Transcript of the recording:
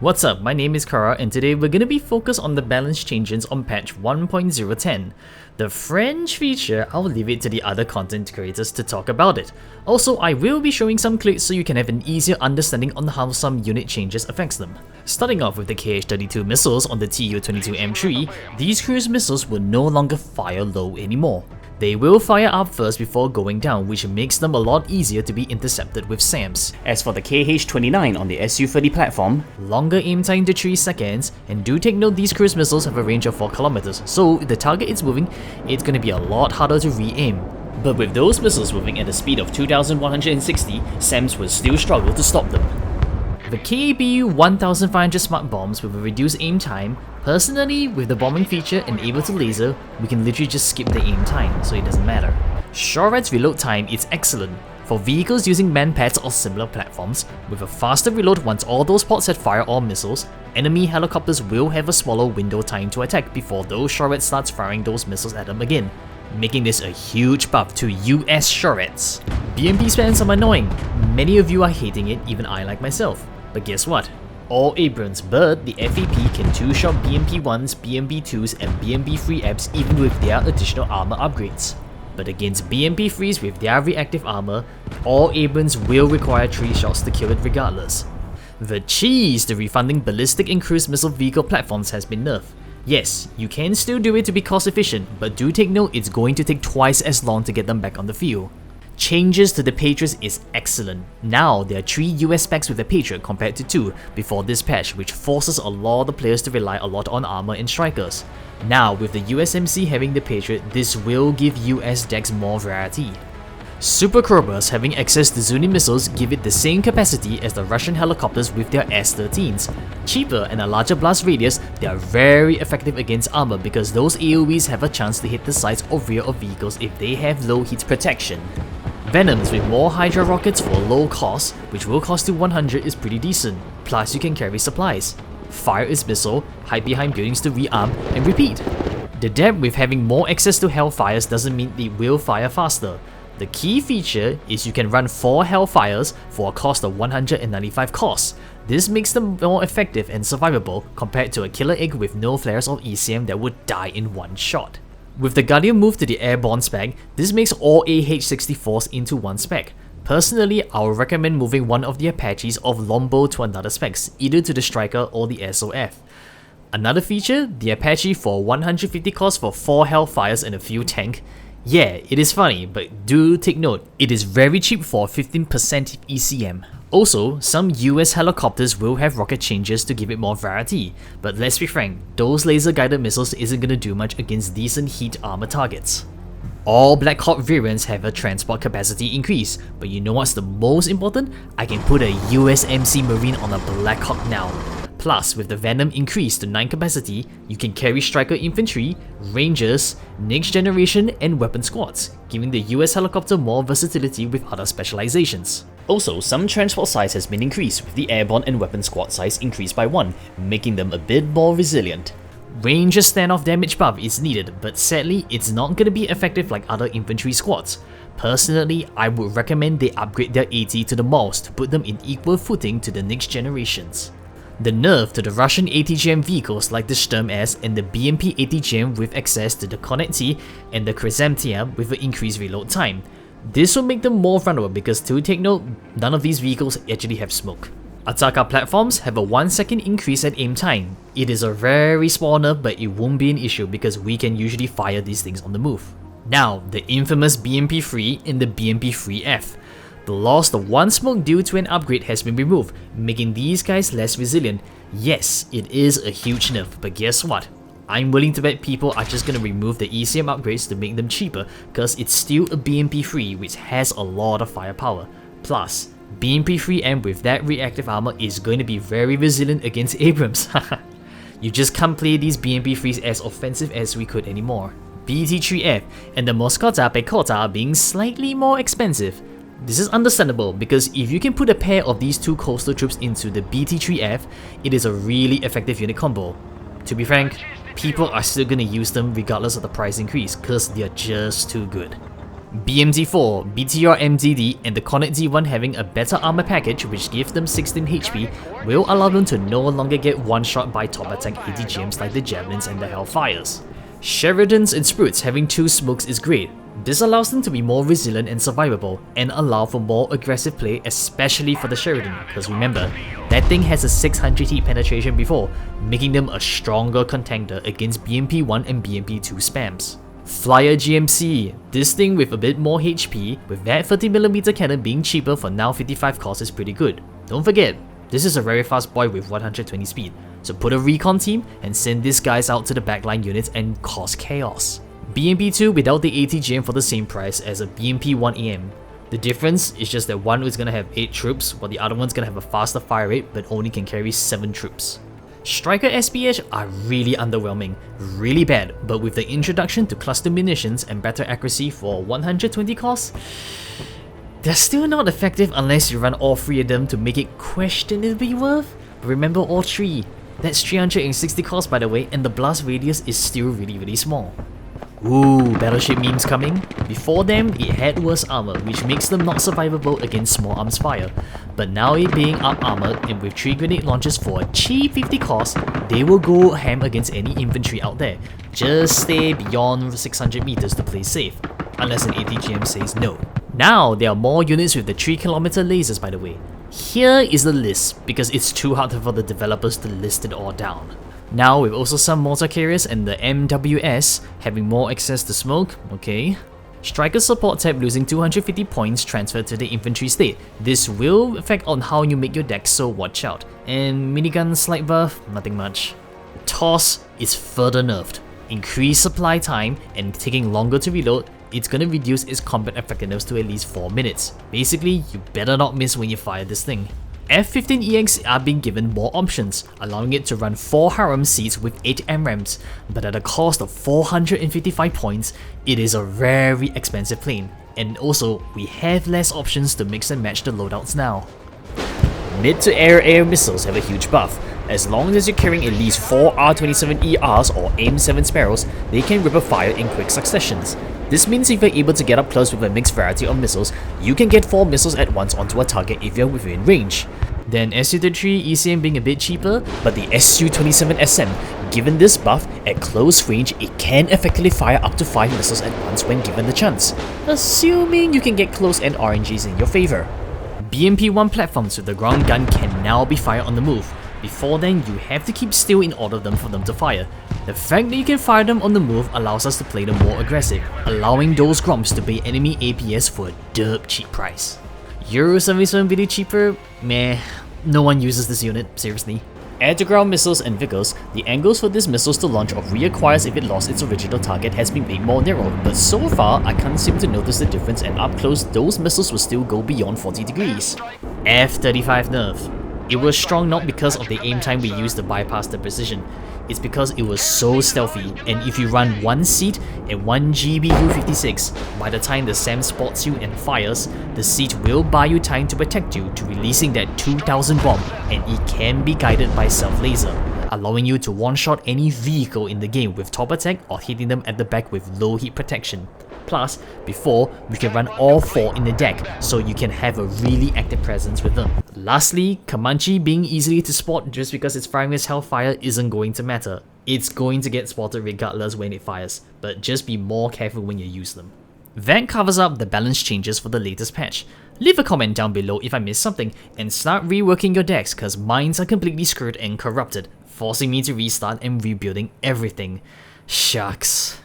What's up, my name is Kara and today we're going to be focused on the balance changes on patch 1.010. The French feature, I'll leave it to the other content creators to talk about it. Also, I will be showing some clips so you can have an easier understanding on how some unit changes affects them. Starting off with the KH-32 missiles on the Tu-22M3, these cruise missiles will no longer fire low anymore. They will fire up first before going down, which makes them a lot easier to be intercepted with SAMs. As for the KH-29 on the Su-30 platform, longer aim time to 3 seconds, and do take note these cruise missiles have a range of 4 kilometers, so if the target is moving, it's gonna be a lot harder to re-aim. But with those missiles moving at a speed of 2160, SAMs will still struggle to stop them. The KEKW 1500 smart bombs with a reduced aim time, personally with the bombing feature and able to laser, we can literally just skip the aim time, so it doesn't matter. SHORAD's reload time is excellent. For vehicles using manpads or similar platforms, with a faster reload once all those pods had fire or missiles, enemy helicopters will have a smaller window time to attack before those SHORAD starts firing those missiles at them again, making this a huge buff to US SHORADs. BMP spams are annoying, many of you are hating it, even I like myself. But guess what? All Abrams but the FAP can two-shot BMP-1s, BMP-2s and BMP-3Fs even with their additional armor upgrades. But against BMP-3s with their reactive armor, all Abrams will require 3 shots to kill it regardless. The cheese, the refunding ballistic and cruise missile vehicle platforms has been nerfed. Yes, you can still do it to be cost efficient, but do take note it's going to take twice as long to get them back on the field. Changes to the Patriots is excellent. Now there are 3 US specs with the Patriot compared to 2 before this patch, which forces a lot of the players to rely a lot on armor and strikers. Now with the USMC having the Patriot, this will give US decks more variety. Super Cobras having access to Zuni missiles give it the same capacity as the Russian helicopters with their S-13s. Cheaper and a larger blast radius, they are very effective against armor because those AoEs have a chance to hit the sides or rear of vehicles if they have low heat protection. Venoms with more Hydra Rockets for low cost, which will cost you 100 is pretty decent, plus you can carry supplies. Fire its missile, hide behind buildings to rearm, and repeat. The depth with having more access to Hellfires doesn't mean they will fire faster. The key feature is you can run 4 Hellfires for a cost of 195 costs. This makes them more effective and survivable compared to a killer egg with no flares or ECM that would die in one shot. With the Guardian move to the Airborne spec, this makes all AH-64s into one spec. Personally, I would recommend moving one of the Apaches of Lombo to another specs, either to the Stryker or the SOF. Another feature, the Apache for 150 costs for 4 Hellfires and a few tank. Yeah, it is funny, but do take note, it is very cheap for 15% ECM. Also, some US helicopters will have rocket changes to give it more variety, but let's be frank, those laser guided missiles isn't gonna do much against decent heat armor targets. All Black Hawk variants have a transport capacity increase, but you know what's the most important? I can put a USMC Marine on a Black Hawk now. Plus, with the Venom increased to 9 capacity, you can carry Stryker infantry, rangers, next generation and weapon squads, giving the US helicopter more versatility with other specializations. Also, some transport size has been increased with the airborne and weapon squad size increased by 1, making them a bit more resilient. Ranger standoff damage buff is needed, but sadly it's not gonna be effective like other infantry squads. Personally, I would recommend they upgrade their AT to the MALs to put them in equal footing to the next generations. The nerf to the Russian ATGM vehicles like the Sturm-S and the BMP ATGM with access to the Kornet-T and the Khrizantema with an increased reload time. This will make them more vulnerable because, to take note, none of these vehicles actually have smoke. Ataka platforms have a 1 second increase at aim time. It is a very small nerf, but it won't be an issue because we can usually fire these things on the move. Now, the infamous BMP-3 and the BMP-3F. The loss of 1 smoke due to an upgrade has been removed, making these guys less resilient. Yes, it is a huge nerf, but guess what? I'm willing to bet people are just gonna remove the ECM upgrades to make them cheaper, cause it's still a BMP-3 which has a lot of firepower. Plus, BMP-3M with that reactive armor is going to be very resilient against Abrams. You just can't play these BMP-3s as offensive as we could anymore. BT-3F and the Morskaya Pehota are being slightly more expensive. This is understandable because if you can put a pair of these 2 coastal troops into the BT-3F, it is a really effective unit combo. To be frank, people are still gonna use them regardless of the price increase cause they are just too good. BMD4, BTR-MDM and the Kornet-T having a better armor package which gives them 16 HP will allow them to no longer get one-shot by top attack ATGMs like the Javelins and the Hellfires. Sherdians and Spruts having 2 smokes is great. This allows them to be more resilient and survivable, and allow for more aggressive play, especially for the Sherdian, because remember, that thing has a 600 hit penetration before, making them a stronger contender against BMP-1 and BMP-2 spams. Flyer GMC, this thing with a bit more HP, with that 30mm cannon being cheaper for now 55 cost is pretty good. Don't forget, this is a very fast boy with 120 speed, so put a recon team and send these guys out to the backline units and cause chaos. BMP-2 without the ATGM for the same price as a BMP-1 AM. The difference is just that one is gonna have 8 troops, while the other one's gonna have a faster fire rate but only can carry 7 troops. Stryker SPH are really underwhelming, really bad, but with the introduction to cluster munitions and better accuracy for 120 cost, they're still not effective unless you run all 3 of them to make it questionably worth. But remember all 3, that's 360 cost by the way, and the blast radius is still really small. Ooh, Battleship memes coming. Before them, it had worse armor, which makes them not survivable against small arms fire. But now it being up armored and with 3 grenade launchers for a cheap 50 cost, they will go ham against any infantry out there. Just stay beyond 600 meters to play safe, unless an ATGM says no. Now, there are more units with the 3km lasers by the way. Here is the list, because it's too hard for the developers to list it all down. Now with also some mortar carriers and the MWS having more access to smoke, okay. Stryker support tab losing 250 points transferred to the infantry state. This will affect on how you make your deck, so watch out. And minigun slight buff, nothing much. Toss is further nerfed. Increased supply time and taking longer to reload, it's gonna reduce its combat effectiveness to at least 4 minutes. Basically, you better not miss when you fire this thing. F-15EX are being given more options, allowing it to run 4 harem seats with 8 MRAMs, but at a cost of 455 points, it is a very expensive plane. And also, we have less options to mix and match the loadouts now. Mid-to-air missiles have a huge buff. As long as you're carrying at least 4 R-27ERs or AIM-7 Sparrows, they can ripper fire in quick successions. This means if you're able to get up close with a mixed variety of missiles, you can get 4 missiles at once onto a target if you're within range. Then Su-33 ECM being a bit cheaper, but the Su-27SM, given this buff, at close range it can effectively fire up to 5 missiles at once when given the chance, assuming you can get close end RNGs in your favor. BMP-1 platforms with the ground gun can now be fired on the move. Before then, you have to keep still in order for them to fire. The fact that you can fire them on the move allows us to play them more aggressive, allowing those Groms to pay enemy APS for a derp cheap price. Euro 77 video cheaper? Meh, no one uses this unit, seriously. Air-to-ground missiles and vehicles, the angles for these missiles to launch or reacquires if it lost its original target has been made more narrow, but so far I can't seem to notice the difference, and up close those missiles will still go beyond 40 degrees. F-35 nerf. It was strong not because of the aim time we used to bypass the precision, it's because it was so stealthy, and if you run 1 seat and 1 GBU-56, by the time the SAM spots you and fires, the seat will buy you time to protect you to releasing that 2000 bomb, and it can be guided by self-laser, allowing you to one-shot any vehicle in the game with top attack or hitting them at the back with low heat protection. Plus, before, we can run all 4 in the deck, so you can have a really active presence with them. Lastly, Comanche being easily to spot just because it's firing as Hellfire isn't going to matter. It's going to get spotted regardless when it fires, but just be more careful when you use them. That covers up the balance changes for the latest patch. Leave a comment down below if I missed something, and start reworking your decks cause mines are completely screwed and corrupted, forcing me to restart and rebuilding everything. Shucks.